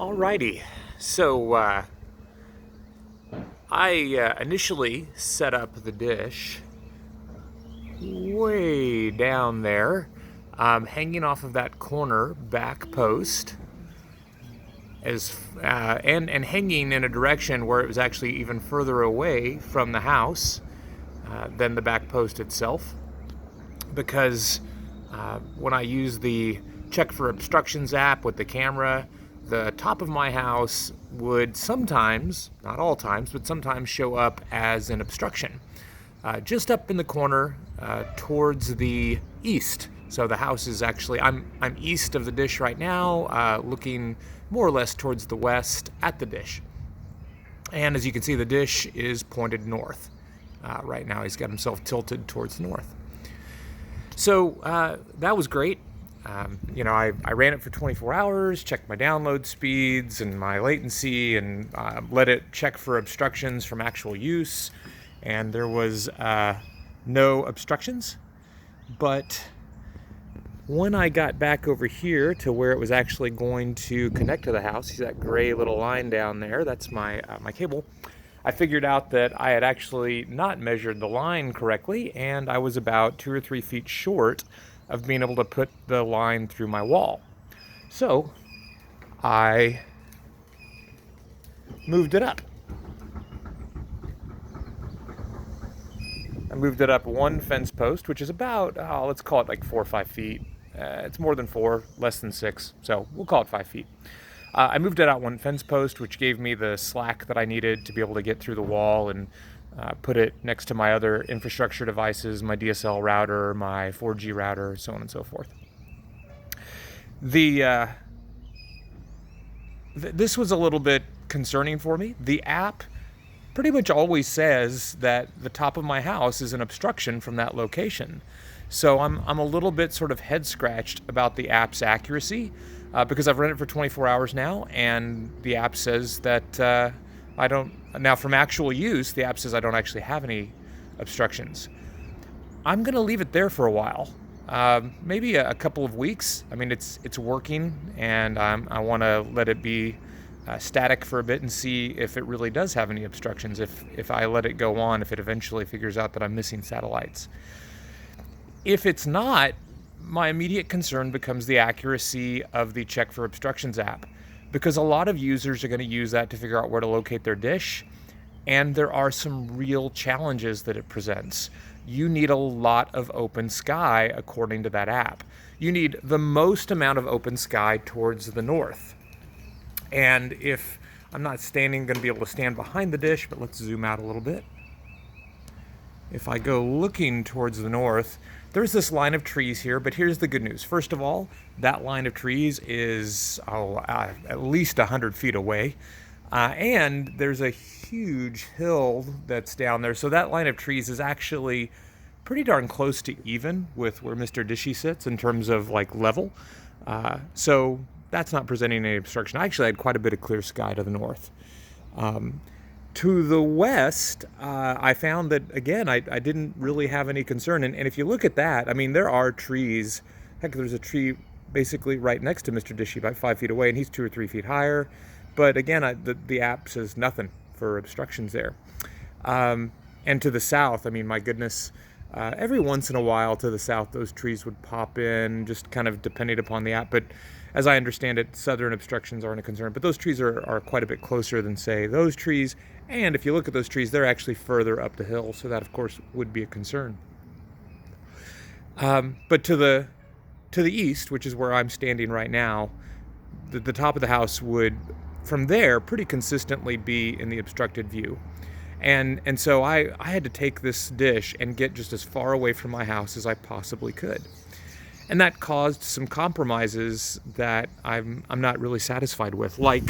Alrighty, so I initially set up the dish way down there, hanging off of that corner back post, and hanging in a direction where it was actually even further away from the house than the back post itself, because when I use the check for obstructions app with the camera, the top of my house would sometimes, not all times, but sometimes show up as an obstruction, just up in the corner towards the east. So the house is actually, I'm east of the dish right now, looking more or less towards the west at the dish. And as you can see, the dish is pointed north. Right now he's got himself tilted towards the north. So that was great. I ran it for 24 hours, checked my download speeds and my latency, and let it check for obstructions from actual use. And there was no obstructions. But when I got back over here to where it was actually going to connect to the house, see that gray little line down there? That's my cable. I figured out that I had actually not measured the line correctly, and I was about 2 or 3 feet short of being able to put the line through my wall. So I moved it up. I moved it up one fence post, which is about, let's call it like 4 or 5 feet. It's more than 4, less than 6, so we'll call it 5 feet. I moved it out one fence post, which gave me the slack that I needed to be able to get through the wall, and put it next to my other infrastructure devices, my DSL router, my 4G router, so on and so forth. This was a little bit concerning for me. The app pretty much always says that the top of my house is an obstruction from that location. So I'm a little bit sort of head scratched about the app's accuracy, because I've run it for 24 hours now, and the app says that I don't. Now, from actual use, the app says I don't actually have any obstructions. I'm going to leave it there for a while, maybe a couple of weeks. I mean, it's working, and I want to let it be static for a bit and see if it really does have any obstructions. If I let it go on, if it eventually figures out that I'm missing satellites. If it's not, my immediate concern becomes the accuracy of the Check for Obstructions app, because a lot of users are going to use that to figure out where to locate their dish, and there are some real challenges that it presents. You need a lot of open sky according to that app. You need the most amount of open sky towards the north. And if I'm not going to be able to stand behind the dish, but let's zoom out a little bit. If I go looking towards the north, there's this line of trees here, but here's the good news. First of all, that line of trees is at least 100 feet away, and there's a huge hill that's down there. So that line of trees is actually pretty darn close to even with where Mr. Dishy sits in terms of like level. So that's not presenting any obstruction. I actually had quite a bit of clear sky to the north. To the west, I found that, again, I didn't really have any concern. And if you look at that, I mean, there are trees. Heck, there's a tree basically right next to Mr. Dishy, about 5 feet away, and he's 2 or 3 feet higher. But again, the app says nothing for obstructions there. And to the south, I mean, my goodness, every once in a while to the south, those trees would pop in, just kind of depending upon the app. But as I understand it, southern obstructions aren't a concern. But those trees are quite a bit closer than, say, those trees. And if you look at those trees, they're actually further up the hill. So that, of course, would be a concern. But to the east, which is where I'm standing right now, the top of the house would, from there, pretty consistently be in the obstructed view. And so I had to take this dish and get just as far away from my house as I possibly could. And that caused some compromises that I'm not really satisfied with, like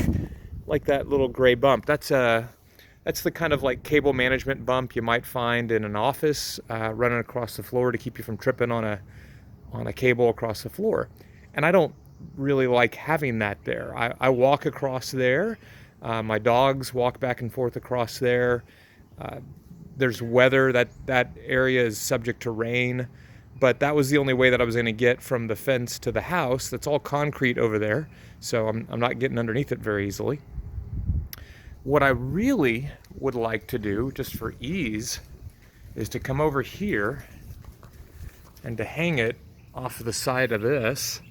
that little gray bump. That's the kind of like cable management bump you might find in an office, running across the floor to keep you from tripping on a cable across the floor. And I don't really like having that there. I walk across there. My dogs walk back and forth across there. There's weather, that area is subject to rain. but that was the only way that I was going to get from the fence to the house. That's all concrete over there, so I'm not getting underneath it very easily. What I really would like to do, just for ease, is to come over here and to hang it off the side of this,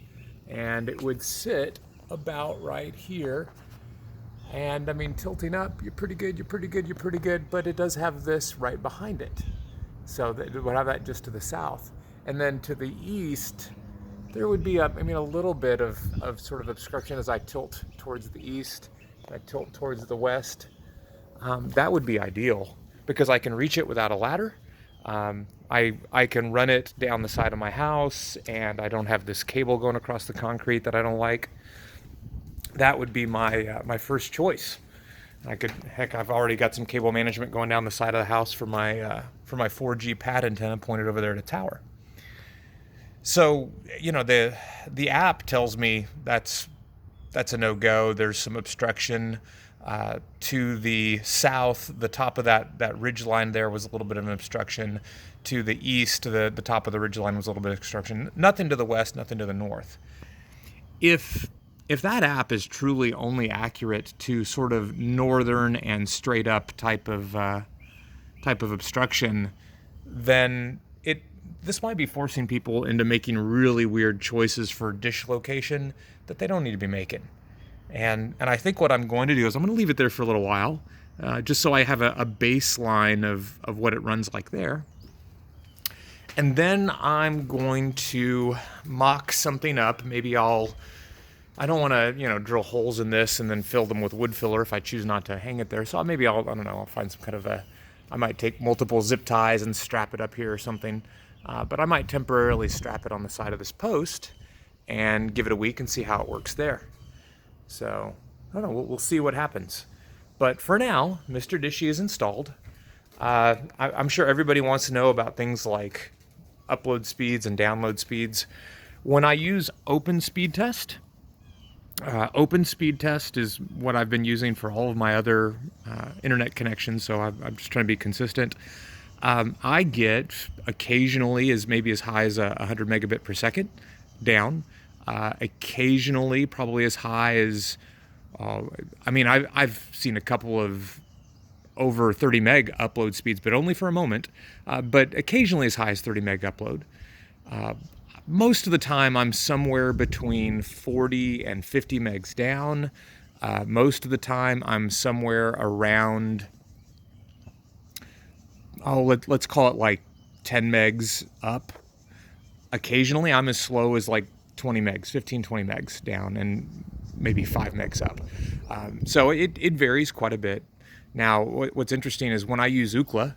and it would sit about right here. And I mean, tilting up, you're pretty good, you're pretty good, you're pretty good, but it does have this right behind it. So that it would have that just to the south. And then to the east, there would be a little bit of sort of obstruction as I tilt towards the east, I tilt towards the west. That would be ideal because I can reach it without a ladder. I can run it down the side of my house, and I don't have this cable going across the concrete that I don't like. That would be my first choice. I've already got some cable management going down the side of the house for my 4G pad antenna pointed over there at a tower. So, the app tells me that's a no-go. There's some obstruction to the south. The top of that ridge line there was a little bit of an obstruction. To the east, the top of the ridge line was a little bit of obstruction. Nothing to the west, nothing to the north. If that app is truly only accurate to sort of northern and straight up type of obstruction, then this might be forcing people into making really weird choices for dish location that they don't need to be making. And I think what I'm going to do is I'm going to leave it there for a little while, just so I have a baseline of what it runs like there. And then I'm going to mock something up. Maybe I don't want to, drill holes in this and then fill them with wood filler if I choose not to hang it there. So I'll find some kind of I might take multiple zip ties and strap it up here or something. But I might temporarily strap it on the side of this post and give it a week and see how it works there. So, I don't know, we'll see what happens. But for now, Mr. Dishy is installed. I'm sure everybody wants to know about things like upload speeds and download speeds. When I use Open Speed Test is what I've been using for all of my other internet connections, so I'm just trying to be consistent. I get occasionally maybe as high as 100 megabit per second down. Occasionally, probably as high as, I've seen a couple of over 30 meg upload speeds, but only for a moment. But occasionally as high as 30 meg upload. Most of the time, I'm somewhere between 40 and 50 megs down. Most of the time, I'm somewhere around, let's call it like 10 megs up. Occasionally, I'm as slow as like 20 megs down, and maybe 5 megs up. So it varies quite a bit. Now, what's interesting is when I use Ookla,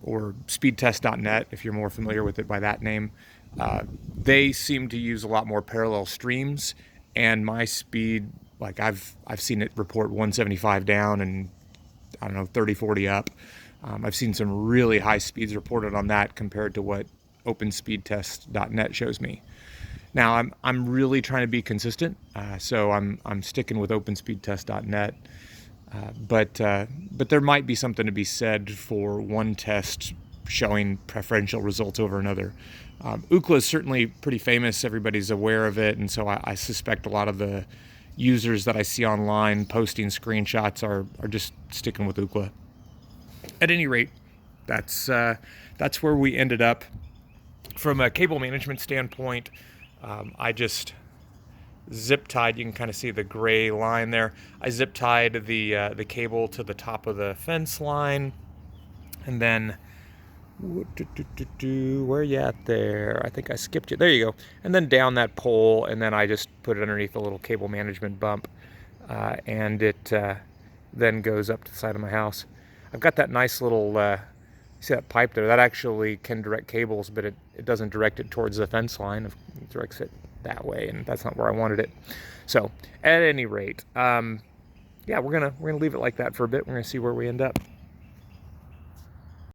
or speedtest.net, if you're more familiar with it by that name, they seem to use a lot more parallel streams, and my speed, like I've seen it report 175 down and 30, 40 up. I've seen some really high speeds reported on that compared to what OpenSpeedTest.net shows me. Now I'm really trying to be consistent, so I'm sticking with OpenSpeedTest.net. But there might be something to be said for one test showing preferential results over another. Ookla is certainly pretty famous. Everybody's aware of it, and so I suspect a lot of the users that I see online posting screenshots are just sticking with Ookla. At any rate, that's where we ended up. From a cable management standpoint, I just zip tied. You can kind of see the gray line there. I zip tied the cable to the top of the fence line, and then where you at there? I think I skipped you. There you go. And then down that pole, and then I just put it underneath a little cable management bump, and it then goes up to the side of my house. I've got that nice little see that pipe there? That actually can direct cables, but it doesn't direct it towards the fence line. It directs it that way, and that's not where I wanted it. So at any rate, yeah, we're gonna leave it like that for a bit. We're gonna see where we end up.